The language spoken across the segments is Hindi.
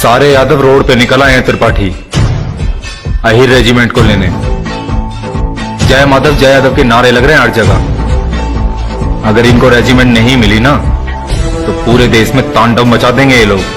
सारे यादव रोड पे निकल आए हैं त्रिपाठी अहिर रेजिमेंट को लेने। जय माधव जय यादव के नारे लग रहे हैं हर जगह। अगर इनको रेजिमेंट नहीं मिली ना तो पूरे देश में तांडव मचा देंगे ये लोग।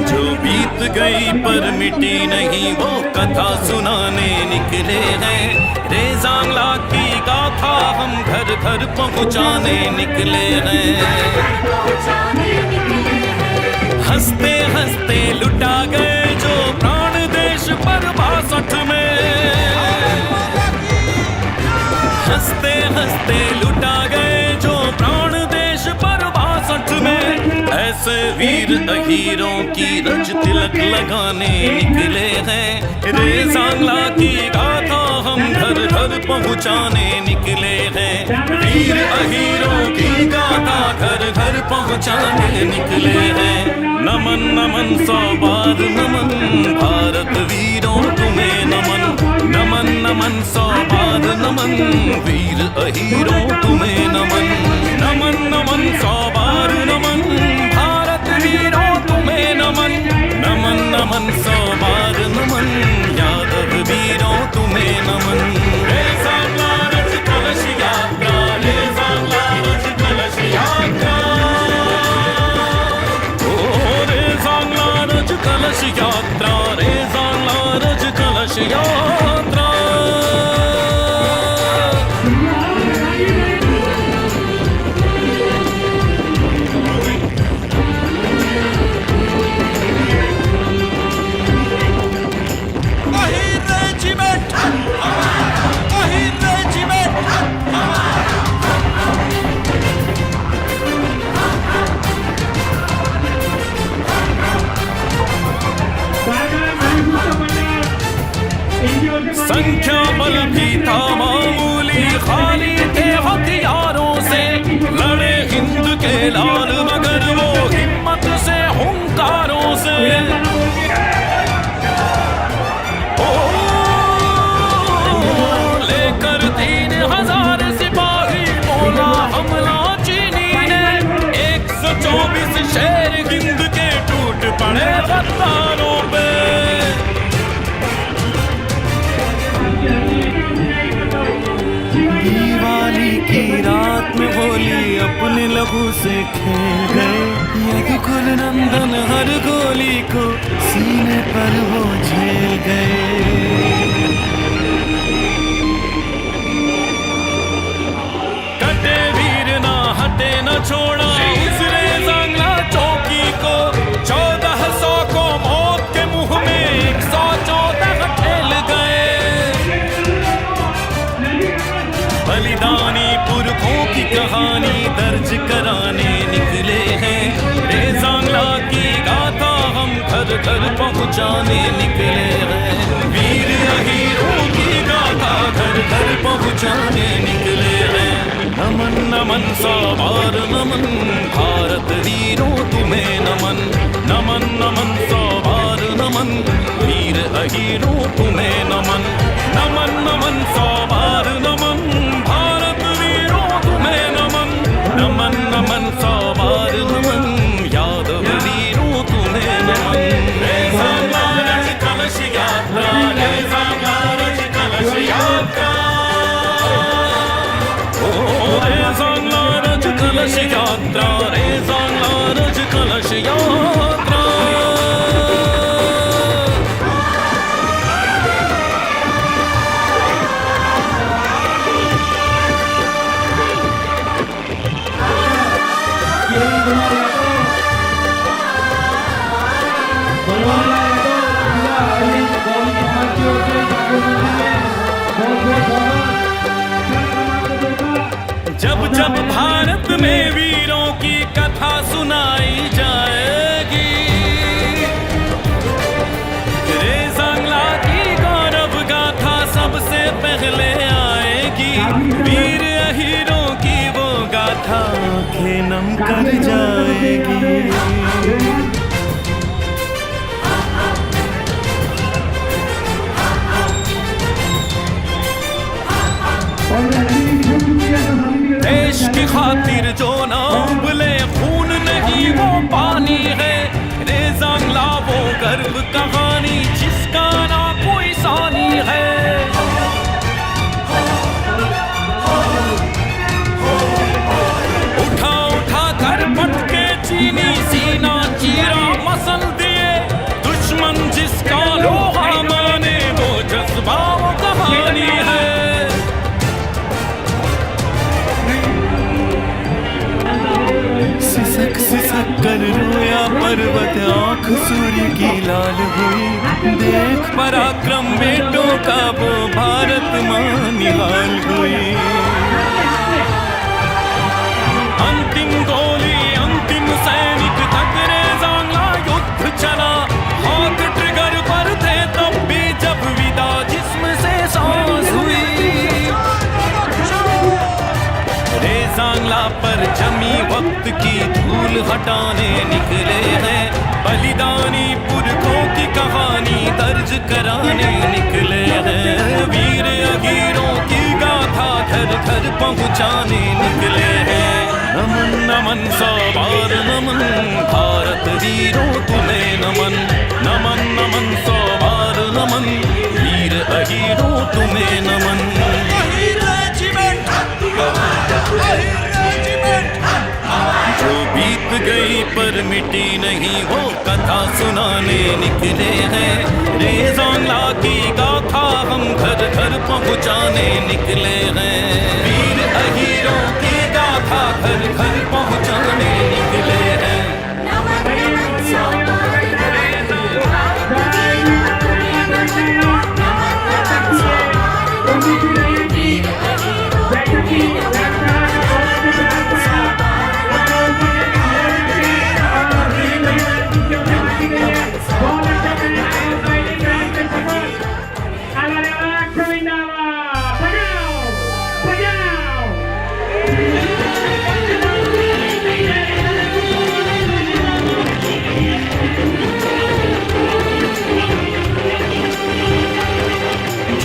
जो बीत गई पर मिटी नहीं वो कथा सुनाने निकले हैं। रेजांगला की गाथा हम घर घर पहुंचाने निकले हैं। हंसते हंसते लुटा गए जो प्राण देश पर 62 में। हंसते हंसते लुटा गए जो प्राण देश पर 62 में। ऐसे वीर अहीरों की रज तिलक लगाने निकले हैं। रेजांगला की गाथा हम घर घर पहुंचाने निकले हैं। वीर अहीरों की गाथा घर घर पहुंचाने निकले हैं। नमन नमन 100 बार नमन भारत वीरों तुम्हें नमन। नमन नमन 100 बार नमन वीर अहीरों तुम्हें नमन। नमन नमन 100 बार नमन भारत वीरों तुम्हें नमन। नमन नमन 100 बार नमन यादव वीरों तुम्हें नमन। रेजांगला रज कलश यात्रा, रेजांगला रज कलश यात्रा। ओ रेजांगला रज कलश यात्रा, रेजांगला रज कलश यात्रा। संख्या बल भी था मामूली, खाली थे हथियारों से। लड़े हिंद के लाल मगर वो हिम्मत से हुंकारों से। ओ लेकर 3000 सिपाही बोला हमला चीनी ने। 124 शेर हिंद के टूट पड़े गद्दारों पे। दिवाली की रात में होली अपने लहू से खेल गए। यदुकुल नंदन हर गोली को सीने पर वो झेल गए। कटे वीर ना हटे न छोड़ा उस रेजांगला चौकी को। 1400 को मौत के मुंह में 114 ठेल गए। बलिदानी पुरखों की कहानी दर्ज कराने निकले हैं। रेजांगला की गाथा हम घर घर पहुंचाने निकले हैं। वीर अहीरों की गाथा घर घर पहुंचाने निकले हैं। नमन नमन 100 बार नमन भारत वीरों तुम्हें नमन। नमन नमन 100 बार नमन वीर अहीरों तुम्हें नमन। नमन नमन 100 बार नमन भारत वीरों तुम्हें नमन। नमन नमन 100 बार नमन यादव वीरों तुम्हें नमन। रेजांगला रज कलश यात्रा, रेजांगला रज कलश यात्रा। ओ रेजांगला रज कलश यात्रा, रेजांगला रज कलश यात्रा। जब जब भारत में वीरों की कथा सुनाई जाएगी। रेजांगला की गौरव गाथा सबसे पहले आएगी। वीर हीरों की वो गाथा आंखें नम कर जाएगी। देश की खातिर जो ना उबले खून नहीं वो पानी है। रेजांगला वो गर्व कहानी जिसका ना कोई सानी है। उठा उठा कर पटके चीनी सीना चीरा मसल दिए। दुश्मन जिसका लोहा माने वो जज्बा वो कहानी है। सिसक सिसक कर रोया पर्वत आंख सूर्य की लाल हुई। देख पराक्रम बेटों का वो भारत मां निहाल हुई। अंतिम गोली अंतिम सैनिक तक रेजांगला युद्ध चला। हाथ ट्रिगर पर थे तब भी जब विदा जिस्म से सांस हुई। रेजांगला पर जमी वक्त की धूल हटाने निकले हैं। बलिदानी पुरखों की कहानी दर्ज कराने निकले हैं। वीर अहीरों की गाथा घर घर पहुंचाने निकले हैं। नमन नमन सौ बार नमन भारत वीरों तुम्हें नमन। नमन नमन सौ बार नमन वीर अहीरों तुम्हें नमन। जो बीत गई पर मिटी नहीं वो कथा सुनाने निकले हैं। रेजांगला की गाथा हम घर घर पहुंचाने निकले हैं। वीर अहीरों की गाथा घर घर पहुंचाने निकले हैं।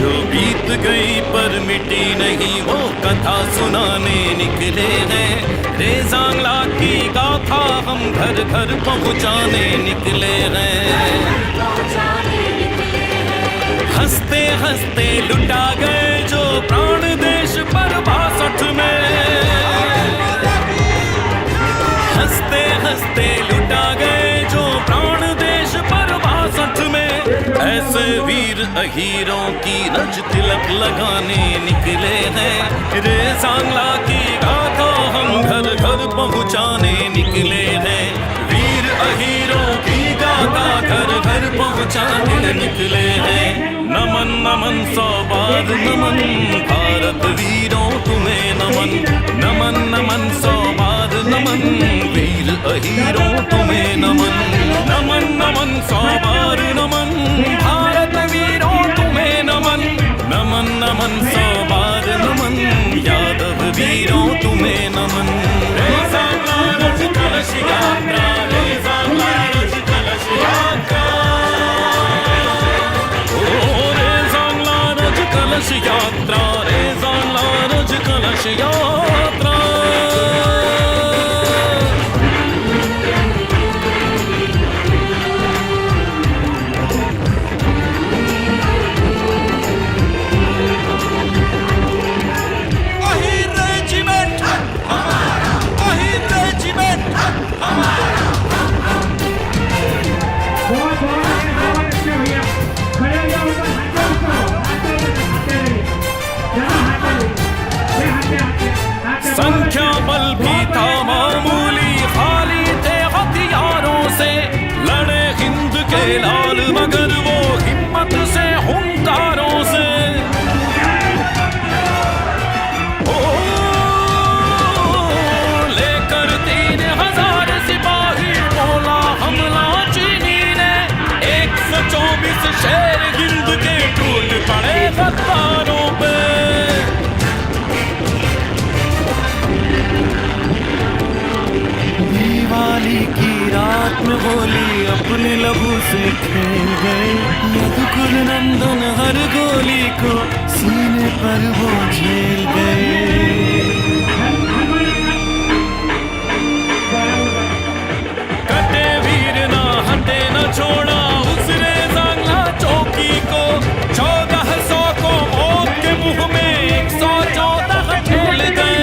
जो बीत गई पर मिटी नहीं वो कथा सुनाने निकले हैं। रेजांगला की गाथा हम घर घर पहुंचाने निकले हैं। हंसते हंसते लुटा गए जो प्राण देश पर 62 में। हंसते हंसते लुटा गए जो प्राण देश पर 62 में। ऐसे वीर अहीरों की रज तिलक लगाने निकले हैं। रेजांगला की गाथा हम घर घर पहुंचाने निकले हैं। वीर अहीरों की गाथा घर घर पहुंचाने निकले हैं। नमन नमन सौ बार नमन भारत वीरों तुम्हें नमन। नमन नमन सौ बार नमन वीर अहीरों तुम्हें नमन। नमन नमन सौ बार नमन भारत वीरों तुम्हें नमन। नमन नमन सौ बार नमन यादव वीरों तुम्हें नमन। रेजांगला रज कलश यात्रा रेजांगला रज कलश यात्रा। ओ रेजांगला रज कलश यात्रा रेजांगला रज कलश यात्रा। संख्या बल भी था मामूली खाली थे हथियारों से। लड़े हिंद के लाल मगर वो हिम्मत से हुंकारों से। ओ लेकर तीन में होली अपने लहू से खेल गए। यदुकुल नंदन हर गोली को सीने पर वो झेल गए। कटे वीर ना हटे न छोड़ा उसने सांगला चौकी को। 1400 को मौत के मुंह में 114 ठेल गए।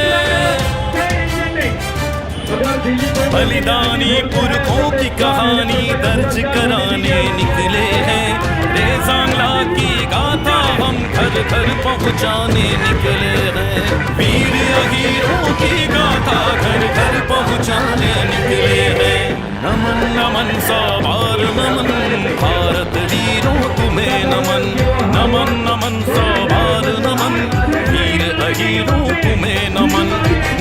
बलिदानी पुरखों की कहानी दर्ज कराने निकले हैं। रे सांगला की गाथा हम घर घर पहुंचाने निकले हैं। वीर अहीरों की गाथा घर घर पहुंचाने निकले हैं। नमन नमन सवार नमन भारत वीरों तुम्हें नमन। नमन नमन सवार नमन वीर अहीरों तुम्हें नमन।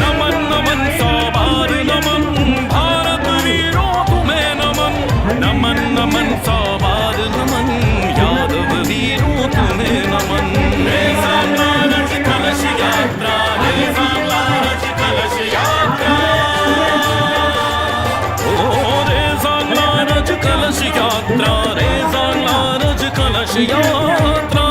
नमन नमन सवार नमन भारत वीरों तुम्हें नमन। नमन नमन सवार नमन यादव वीरों तुम्हें नमन। रे सांगला रज कलश यात्रा रे सांगला रज कलश यात्रा। ओ रे सांगला रज कलश यात्रा रे सांगला रज कलश यात्रा।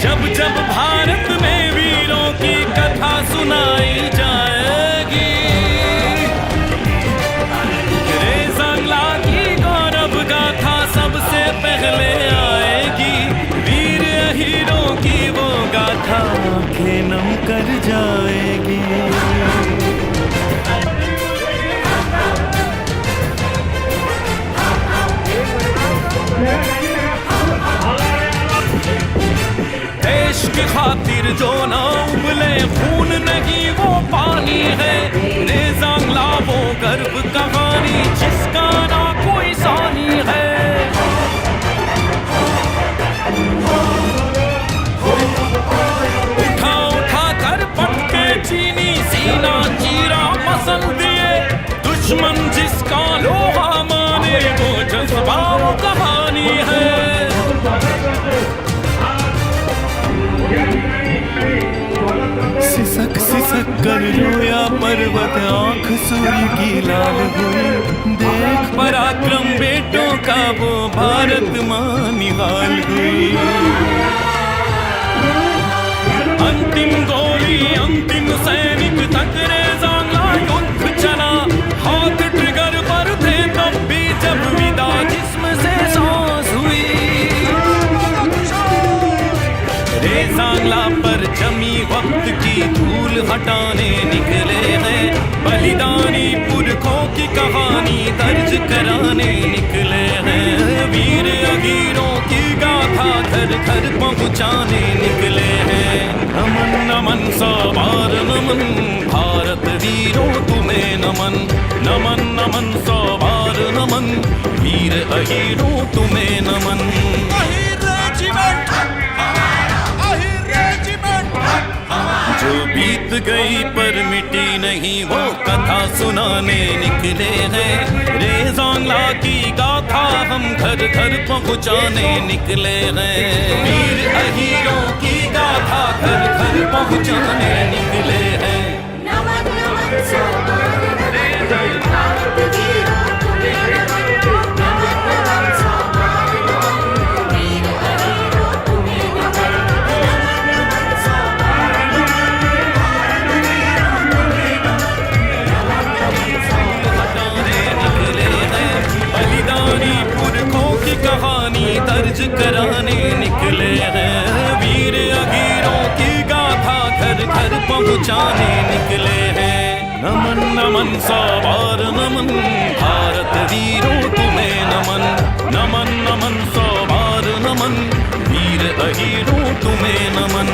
जब जब भारत में वीरों की कथा सुनाई जाएगी। रे सांगला की गौरव गाथा सबसे पहले आएगी। वीर हीरों की वो गाथा आंखें नम कर जाएगी। देश की खातिर जो ना उबले खून नहीं वो पानी है। रे सांगला वो गर्व कहानी जिसका ना कोई सानी है। उठा उठा कर पटके चीनी सीना चीरा मसल दिए। दुश्मन जिसका लोहा माने वो जज्बा कहानी है। सिसक सिसक कर रोया पर्वत आंख सूर्य की लाल हुई। देख पराक्रम बेटों का वो भारत मां निहाल हुई। अंतिम गोली अंतिम सैनिक तक रे सांगला युद्ध चला। हाथ ट्रिगर पर थे तब भी जब विदा जिस्म से सांस हुई। रे सांगला पर जमी वक्त की धूल हटाने निकले हैं। बलिदानी पुरखों की कहानी दर्ज कराने निकले हैं। वीर अहीरों की गाथा घर घर पहुंचाने निकले हैं। नमन नमन सवार नमन भारत वीरों तुम्हें नमन। नमन नमन सवार नमन वीर अहीरों तुम्हें नमन। जो बीत गई पर मिटी नहीं वो कथा सुनाने निकले हैं। रे सांगला की गाथा हम घर घर पहुंचाने निकले हैं। वीर अहीरों की गाथा घर घर पहुंचाने निकले हैं। नमन नमन सवार नमन भारत वीरों तुम्हें नमन। नमन नमन सवार नमन वीर अहीरों तुम्हें नमन। बलिदानी पुरखों की कहानी दर्ज कराने निकले हैं। वीर अहीरों की गाथा घर घर पहुंचाने निकले हैं। नमन नमन सवार नमन भारत वीरों तुम्हें नमन। नमन नमन सवार नमन वीर अहीरों तुम्हें नमन।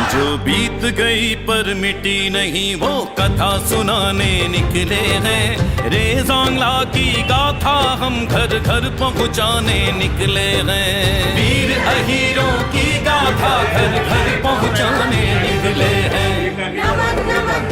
जो बीत गई पर मिटी नहीं वो कथा सुनाने निकले हैं। रेजांगला की गाथा हम घर घर पहुंचाने निकले हैं। वीर अहीरों की गाथा घर घर पहुंचाने निकले हैं। नमन नमन